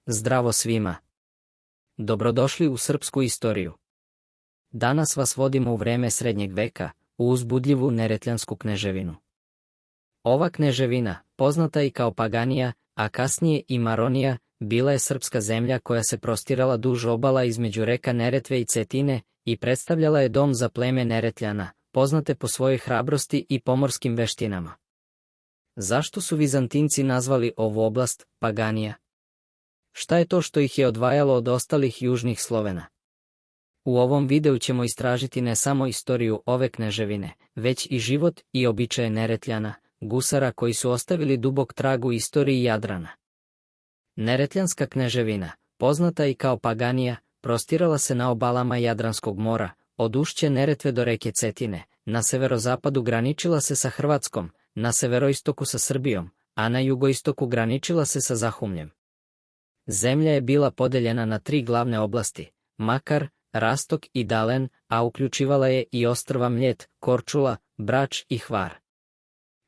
Zdravo svima. Dobrodošli u srpsku istoriju. Danas vas vodimo u vreme srednjeg veka, u uzbudljivu Neretljansku kneževinu. Ova kneževina, poznata i kao Paganija, a kasnije i Maronija, bila je srpska zemlja koja se prostirala duž obala između reka Neretve i Cetine i predstavljala je dom za pleme Neretljana, poznate po svojoj hrabrosti i pomorskim veštinama. Zašto su Vizantinci nazvali ovu oblast Paganija? Šta je to što ih je odvajalo od ostalih južnih Slovena? U ovom videu ćemo istražiti ne samo istoriju ove kneževine, već i život i običaje Neretljana, gusara koji su ostavili dubok trag u istoriji Jadrana. Neretljanska kneževina, poznata i kao Paganija, prostirala se na obalama Jadranskog mora, od ušća Neretve do reke Cetine, na severozapadu graničila se sa Hrvatskom, na severoistoku sa Srbijom, a na jugoistoku graničila se sa Zahumljem. Zemlja je bila podeljena na 3 glavne oblasti, Makar, Rastok i Dalen, a uključivala je i ostrva Mljet, Korčula, Brač i Hvar.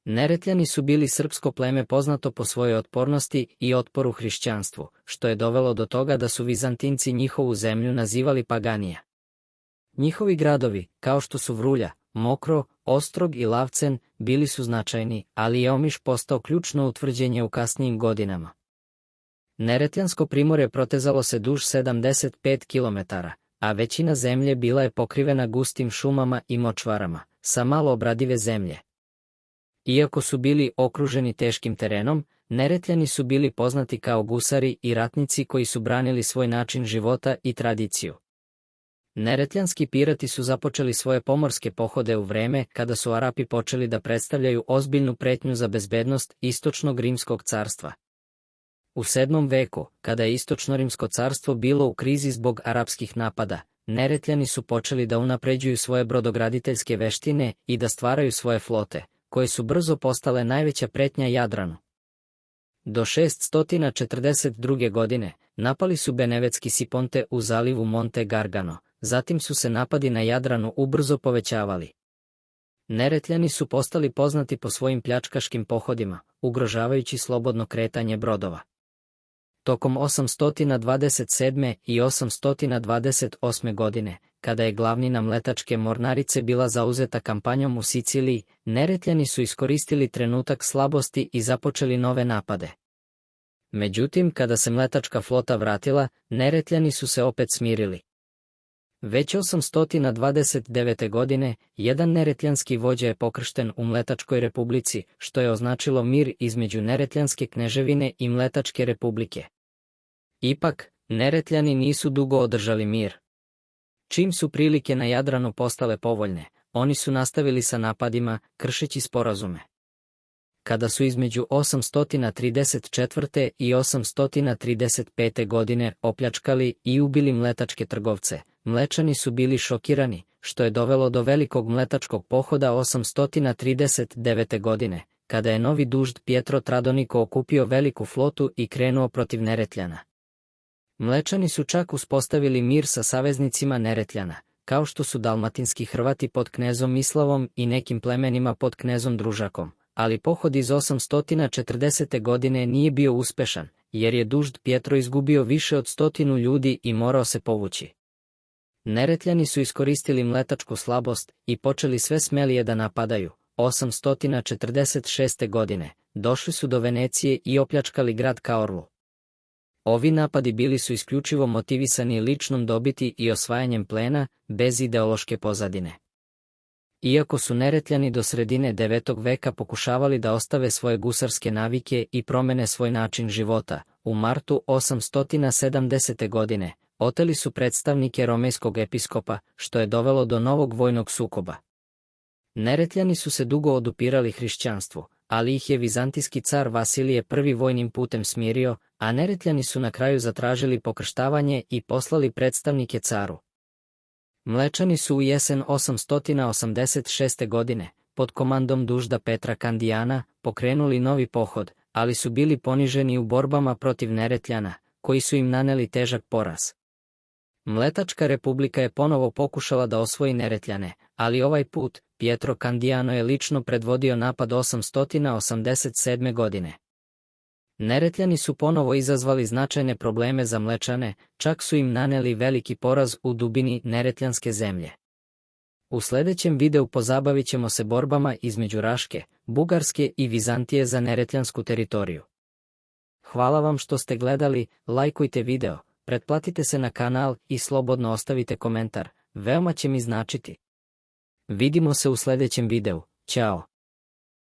Neretljani su bili srpsko pleme poznato po svojoj otpornosti i otporu hrišćanstvu, što je dovelo do toga da su Vizantinci njihovu zemlju nazivali Paganija. Njihovi gradovi, kao što su Vrulja, Mokro, Ostrog i Lavcen, bili su značajni, ali je Omiš postao ključno utvrđenje u kasnijim godinama. Neretljansko primorje protezalo se duž 75 km, a većina zemlje bila je pokrivena gustim šumama i močvarama, sa malo obradive zemlje. Iako su bili okruženi teškim terenom, Neretljani su bili poznati kao gusari i ratnici koji su branili svoj način života i tradiciju. Neretljanski pirati su započeli svoje pomorske pohode u vreme kada su Arapi počeli da predstavljaju ozbiljnu pretnju za bezbednost Istočnog Rimskog carstva. U 7. veku, kada je Istočno Rimsko carstvo bilo u krizi zbog arapskih napada, Neretljani su počeli da unapređuju svoje brodograditeljske veštine i da stvaraju svoje flote, koje su brzo postale najveća pretnja Jadranu. Do 642. godine napali su benevetski Siponte u zalivu Monte Gargano, zatim su se napadi na Jadranu ubrzo povećavali. Neretljani su postali poznati po svojim pljačkaškim pohodima, ugrožavajući slobodno kretanje brodova. Tokom 827. i 828. godine, kada je glavnina mletačke mornarice bila zauzeta kampanjom u Siciliji, Neretljani su iskoristili trenutak slabosti i započeli nove napade. Međutim, kada se mletačka flota vratila, Neretljani su se opet smirili. Već 829. godine, jedan neretljanski vođa je pokršten u Mletačkoj republici, što je označilo mir između Neretljanske kneževine i Mletačke republike. Ipak, Neretljani nisu dugo održali mir. Čim su prilike na Jadranu postale povoljne, oni su nastavili sa napadima, kršeći sporazume. Kada su između 834. i 835. godine opljačkali i ubili mletačke trgovce, Mlečani su bili šokirani, što je dovelo do velikog mletačkog pohoda 839. godine, kada je novi dužd Pietro Tradoniko okupio veliku flotu i krenuo protiv Neretljana. Mlečani su čak uspostavili mir sa saveznicima Neretljana, kao što su dalmatinski Hrvati pod knezom Mislavom i nekim plemenima pod knezom Družakom, ali pohod iz 840. godine nije bio uspešan, jer je dužd Pietro izgubio više od 100 ljudi i morao se povući. Neretljani su iskoristili mletačku slabost i počeli sve smelije da napadaju. 846. godine došli su do Venecije i opljačkali grad Kaorlu. Ovi napadi bili su isključivo motivisani ličnom dobiti i osvajanjem plena, bez ideološke pozadine. Iako su Neretljani do sredine 9. veka pokušavali da ostave svoje gusarske navike i promene svoj način života, u martu 870. godine oteli su predstavnike romejskog episkopa, što je dovelo do novog vojnog sukoba. Neretljani su se dugo odupirali hrišćanstvu, ali ih je vizantijski car Vasilije I vojnim putem smirio, a Neretljani su na kraju zatražili pokrštavanje i poslali predstavnike caru. Mlečani su u jesen 886. godine, pod komandom dužda Petra Kandijana, pokrenuli novi pohod, ali su bili poniženi u borbama protiv Neretljana, koji su im naneli težak poraz. Mletačka republika je ponovo pokušala da osvoji Neretljane, ali ovaj put, Pietro Kandijano je lično predvodio napad 887. godine. Neretljani su ponovo izazvali značajne probleme za Mlečane, čak su im naneli veliki poraz u dubini Neretljanske zemlje. U sljedećem videu pozabavit ćemo se borbama između Raške, Bugarske i Vizantije za Neretljansku teritoriju. Hvala vam što ste gledali, lajkujte video, pretplatite se na kanal i slobodno ostavite komentar, veoma će mi značiti. Vidimo se u sljedećem videu, ćao.